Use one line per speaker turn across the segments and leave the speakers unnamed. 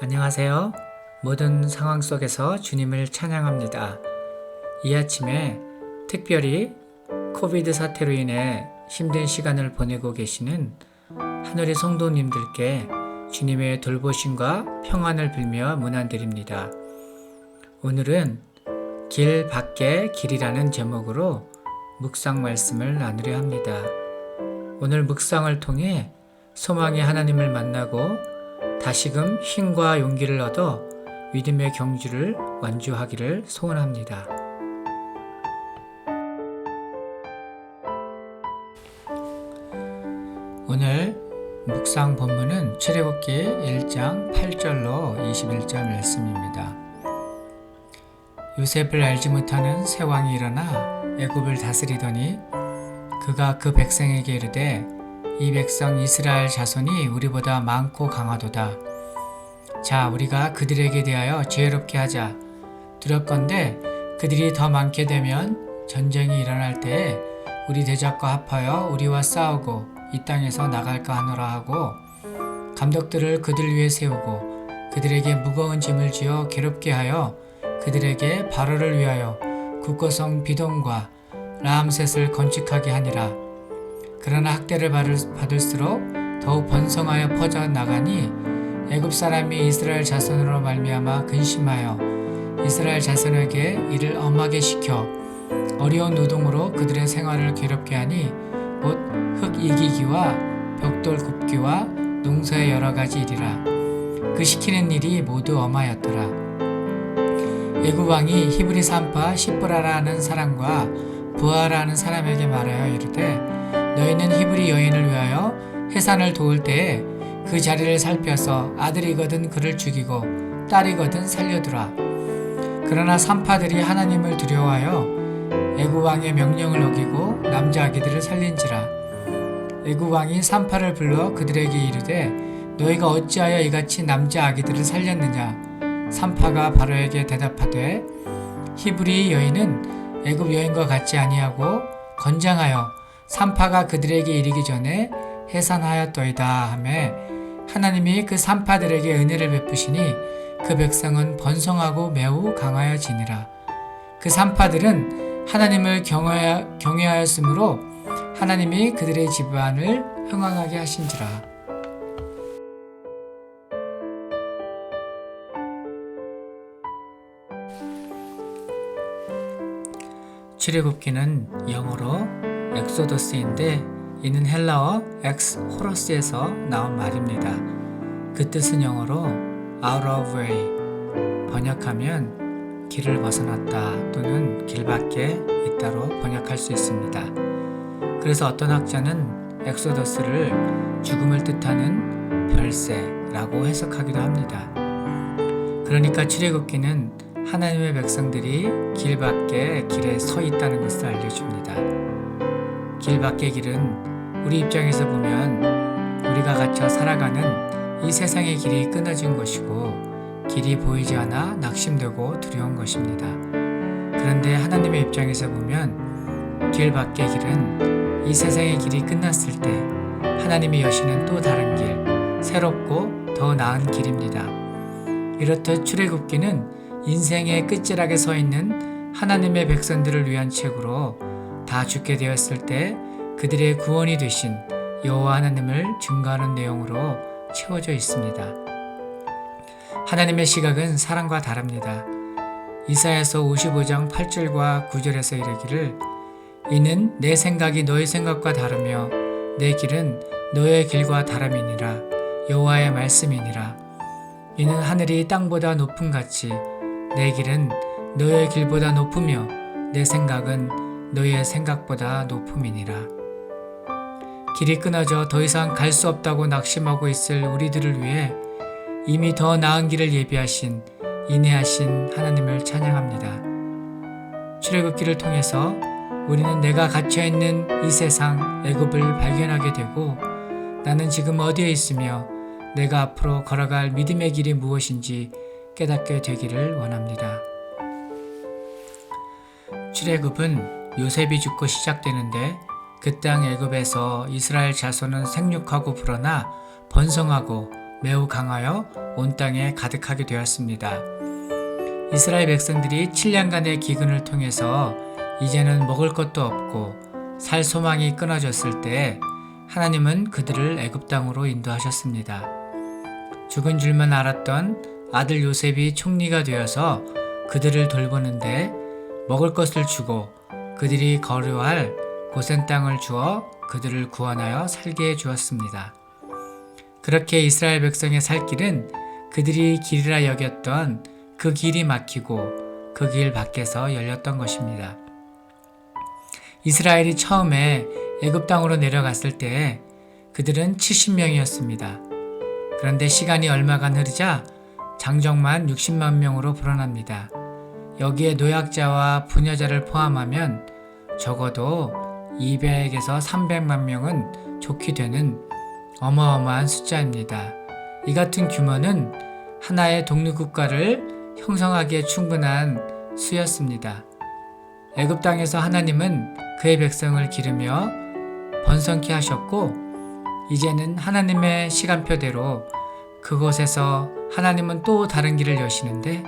안녕하세요. 모든 상황 속에서 주님을 찬양합니다. 이 아침에 특별히 코비드 사태로 인해 힘든 시간을 보내고 계시는 하늘의 성도님들께 주님의 돌보심과 평안을 빌며 문안드립니다. 오늘은 길 밖의 길이라는 제목으로 묵상 말씀을 나누려 합니다. 오늘 묵상을 통해 소망의 하나님을 만나고 다시금 힘과 용기를 얻어 믿음의 경주를 완주하기를 소원합니다. 오늘 묵상 본문은 출애굽기 1장 8절로 21절 말씀입니다. 요셉을 알지 못하는 새 왕이 일어나 애굽을 다스리더니 그가 그 백성에게 이르되 이 백성 이스라엘 자손이 우리보다 많고 강하도다. 자, 우리가 그들에게 대하여 지혜롭게 하자. 두렵건대 그들이 더 많게 되면 전쟁이 일어날 때에 우리 대적과 합하여 우리와 싸우고 이 땅에서 나갈까 하노라 하고 감독들을 그들 위에 세우고 그들에게 무거운 짐을 지어 괴롭게 하여 그들에게 바로를 위하여 국고성 비동과 라암셋을 건축하게 하니라. 그러나 학대를 받을수록 더욱 번성하여 퍼져나가니 애굽 사람이 이스라엘 자손으로 말미암아 근심하여 이스라엘 자손에게 이를 엄하게 시켜 어려운 노동으로 그들의 생활을 괴롭게 하니 곧 흙 이기기와 벽돌 굽기와 농사의 여러 가지 일이라. 그 시키는 일이 모두 엄하였더라. 애굽 왕이 히브리 산파 시브라라 하는 사람과 부하라 하는 사람에게 말하여 이르되 너희는 히브리 여인을 위하여 해산을 도울 때에 그 자리를 살펴서 아들이거든 그를 죽이고 딸이거든 살려두라. 그러나 산파들이 하나님을 두려워하여 애굽 왕의 명령을 어기고 남자 아기들을 살린지라. 애굽 왕이 산파를 불러 그들에게 이르되 너희가 어찌하여 이같이 남자 아기들을 살렸느냐. 산파가 바로에게 대답하되 히브리 여인은 애굽 여인과 같지 아니하고 건장하여 산파가 그들에게 이르기 전에 해산하였더이다 하매 하나님이 그 산파들에게 은혜를 베푸시니 그 백성은 번성하고 매우 강하여지니라. 그 산파들은 하나님을 경외하였으므로 하나님이 그들의 집안을 흥왕하게 하신지라. 출애굽기는 영어로 엑소더스인데 이는 헬라어 엑스 호러스에서 나온 말입니다. 그 뜻은 영어로 out of way, 번역하면 길을 벗어났다 또는 길 밖에 있다로 번역할 수 있습니다. 그래서 어떤 학자는 엑소더스를 죽음을 뜻하는 별세라고 해석하기도 합니다. 그러니까 출애굽기는 하나님의 백성들이 길 밖에 길에 서 있다는 것을 알려줍니다. 길 밖의 길은 우리 입장에서 보면 우리가 갇혀 살아가는 이 세상의 길이 끊어진 것이고 길이 보이지 않아 낙심되고 두려운 것입니다. 그런데 하나님의 입장에서 보면 길 밖의 길은 이 세상의 길이 끝났을 때 하나님이 여시는 또 다른 길, 새롭고 더 나은 길입니다. 이렇듯 출애굽기는 인생의 끝자락에 서 있는 하나님의 백성들을 위한 책으로 다 죽게 되었을 때 그들의 구원이 되신 여호와 하나님을 증거하는 내용으로 채워져 있습니다. 하나님의 시각은 사람과 다릅니다. 이사야서 55장 8절과 9절에서 이르기를 이는 내 생각이 너희 생각과 다르며 내 길은 너의 길과 다름이니라. 여호와의 말씀이니라. 이는 하늘이 땅보다 높음 같이 내 길은 너의 길보다 높으며 내 생각은 너의 생각보다 높음이니라. 길이 끊어져 더 이상 갈 수 없다고 낙심하고 있을 우리들을 위해 이미 더 나은 길을 예비하신 인내하신 하나님을 찬양합니다. 출애굽기를 통해서 우리는 내가 갇혀있는 이 세상 애굽을 발견하게 되고 나는 지금 어디에 있으며 내가 앞으로 걸어갈 믿음의 길이 무엇인지 깨닫게 되기를 원합니다. 출애굽은 요셉이 죽고 시작되는데 그 땅 애굽에서 이스라엘 자손은 생육하고 불어나 번성하고 매우 강하여 온 땅에 가득하게 되었습니다. 이스라엘 백성들이 7년간의 기근을 통해서 이제는 먹을 것도 없고 살 소망이 끊어졌을 때 하나님은 그들을 애굽 땅으로 인도하셨습니다. 죽은 줄만 알았던 아들 요셉이 총리가 되어서 그들을 돌보는데 먹을 것을 주고 그들이 거류할 고센 땅을 주어 그들을 구원하여 살게 해 주었습니다. 그렇게 이스라엘 백성의 살 길은 그들이 길이라 여겼던 그 길이 막히고 그 길 밖에서 열렸던 것입니다. 이스라엘이 처음에 애굽 땅으로 내려갔을 때 그들은 70명이었습니다. 그런데 시간이 얼마간 흐르자 장정만 60만 명으로 불어납니다. 여기에 노약자와 부녀자를 포함하면 적어도 200에서 300만 명은 좋게 되는 어마어마한 숫자입니다. 이 같은 규모는 하나의 독립국가를 형성하기에 충분한 수였습니다. 애굽 땅에서 하나님은 그의 백성을 기르며 번성케 하셨고 이제는 하나님의 시간표대로 그곳에서 하나님은 또 다른 길을 여시는데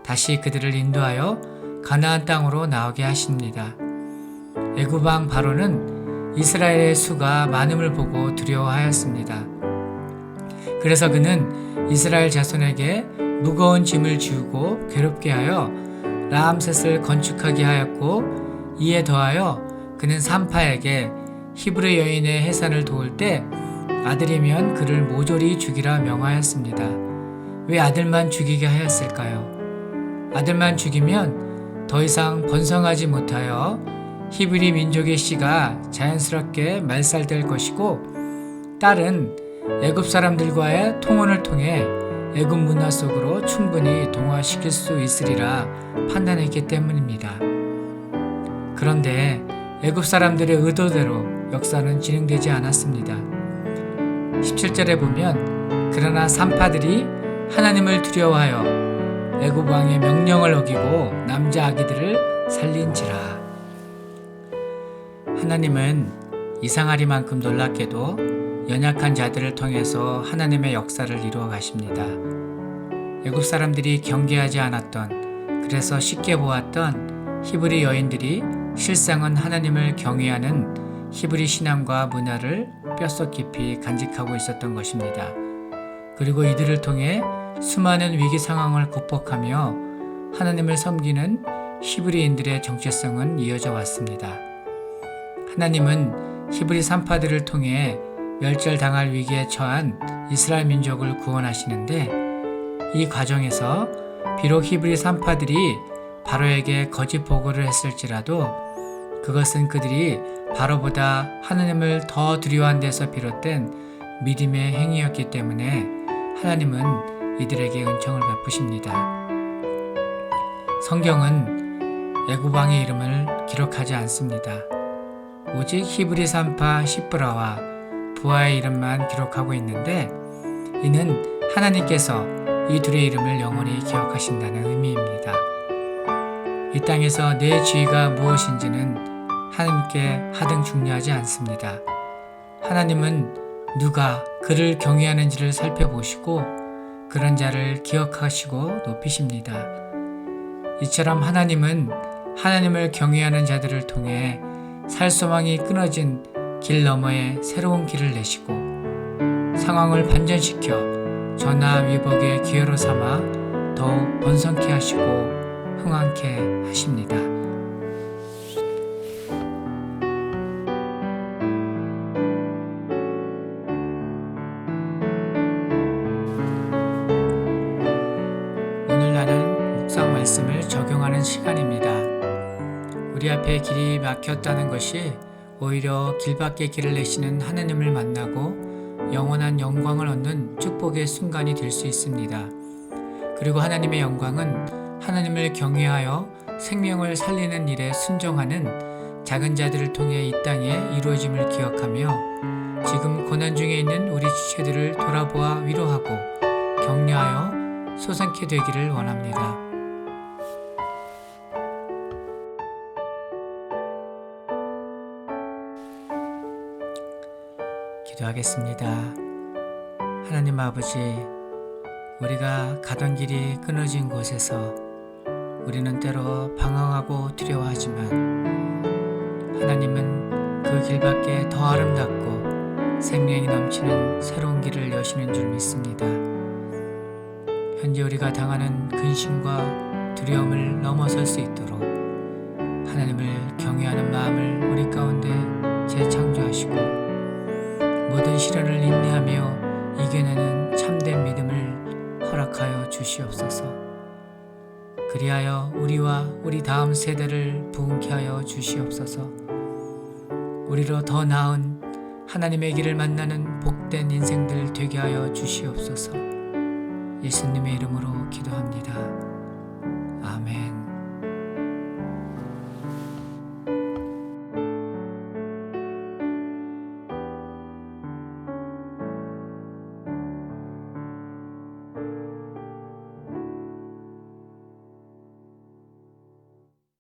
다시 그들을 인도하여 가나안 땅으로 나오게 하십니다. 애굽 왕 바로는 이스라엘의 수가 많음을 보고 두려워하였습니다. 그래서 그는 이스라엘 자손에게 무거운 짐을 지우고 괴롭게 하여 라암셋을 건축하게 하였고 이에 더하여 그는 산파에게 히브리 여인의 해산을 도울 때 아들이면 그를 모조리 죽이라 명하였습니다. 왜 아들만 죽이게 하였을까요? 아들만 죽이면 더 이상 번성하지 못하여 히브리 민족의 씨가 자연스럽게 말살될 것이고 딸은 애굽 사람들과의 통혼을 통해 애굽 문화 속으로 충분히 동화시킬 수 있으리라 판단했기 때문입니다. 그런데 애굽 사람들의 의도대로 역사는 진행되지 않았습니다. 17절에 보면 그러나 산파들이 하나님을 두려워하여 애굽 왕의 명령을 어기고 남자 아기들을 살린지라. 하나님은 이상하리만큼 놀랍게도 연약한 자들을 통해서 하나님의 역사를 이루어 가십니다. 애굽 사람들이 경계하지 않았던, 그래서 쉽게 보았던 히브리 여인들이 실상은 하나님을 경외하는 히브리 신앙과 문화를 뼛속 깊이 간직하고 있었던 것입니다. 그리고 이들을 통해 수많은 위기 상황을 극복하며 하나님을 섬기는 히브리인들의 정체성은 이어져 왔습니다. 하나님은 히브리 산파들을 통해 멸절당할 위기에 처한 이스라엘 민족을 구원하시는데 이 과정에서 비록 히브리 산파들이 바로에게 거짓 보고를 했을지라도 그것은 그들이 바로보다 하나님을 더 두려워한 데서 비롯된 믿음의 행위였기 때문에 하나님은 이들에게 은총을 베푸십니다. 성경은 애굽 왕의 이름을 기록하지 않습니다. 오직 히브리 산파 시브라와 부하의 이름만 기록하고 있는데 이는 하나님께서 이 둘의 이름을 영원히 기억하신다는 의미입니다. 이 땅에서 내 지위가 무엇인지는 하나님께 하등 중요하지 않습니다. 하나님은 누가 그를 경외하는지를 살펴보시고 그런 자를 기억하시고 높이십니다. 이처럼 하나님은 하나님을 경외하는 자들을 통해 살 소망이 끊어진 길 너머에 새로운 길을 내시고 상황을 반전시켜 전화 위복의 기회로 삼아 더욱 번성케 하시고 흥왕케 하십니다. 오늘날은 묵상 말씀을 적용하는 시간입니다. 우리 앞에 길이 막혔다는 것이 오히려 길 밖에 길을 내시는 하나님을 만나고 영원한 영광을 얻는 축복의 순간이 될 수 있습니다. 그리고 하나님의 영광은 하나님을 경외하여 생명을 살리는 일에 순종하는 작은 자들을 통해 이 땅에 이루어짐을 기억하며 지금 고난 중에 있는 우리 지체들을 돌아보아 위로하고 격려하여 솟아나게 되기를 원합니다. 기도하겠습니다. 하나님 아버지, 우리가 가던 길이 끊어진 곳에서 우리는 때로 방황하고 두려워하지만 하나님은 그 길밖에 더 아름답고 생명이 넘치는 새로운 길을 여시는 줄 믿습니다. 현재 우리가 당하는 근심과 두려움을 넘어설 수 있도록 하나님을 경외하는 마음을 우리 가운데 재창조하시고 모든 시련을 인내하며 이겨내는 참된 믿음을 허락하여 주시옵소서. 그리하여 우리와 우리 다음 세대를 부흥케 하여 주시옵소서. 우리로 더 나은 하나님의 길을 만나는 복된 인생들 되게 하여 주시옵소서. 예수님의 이름으로 기도합니다. 아멘.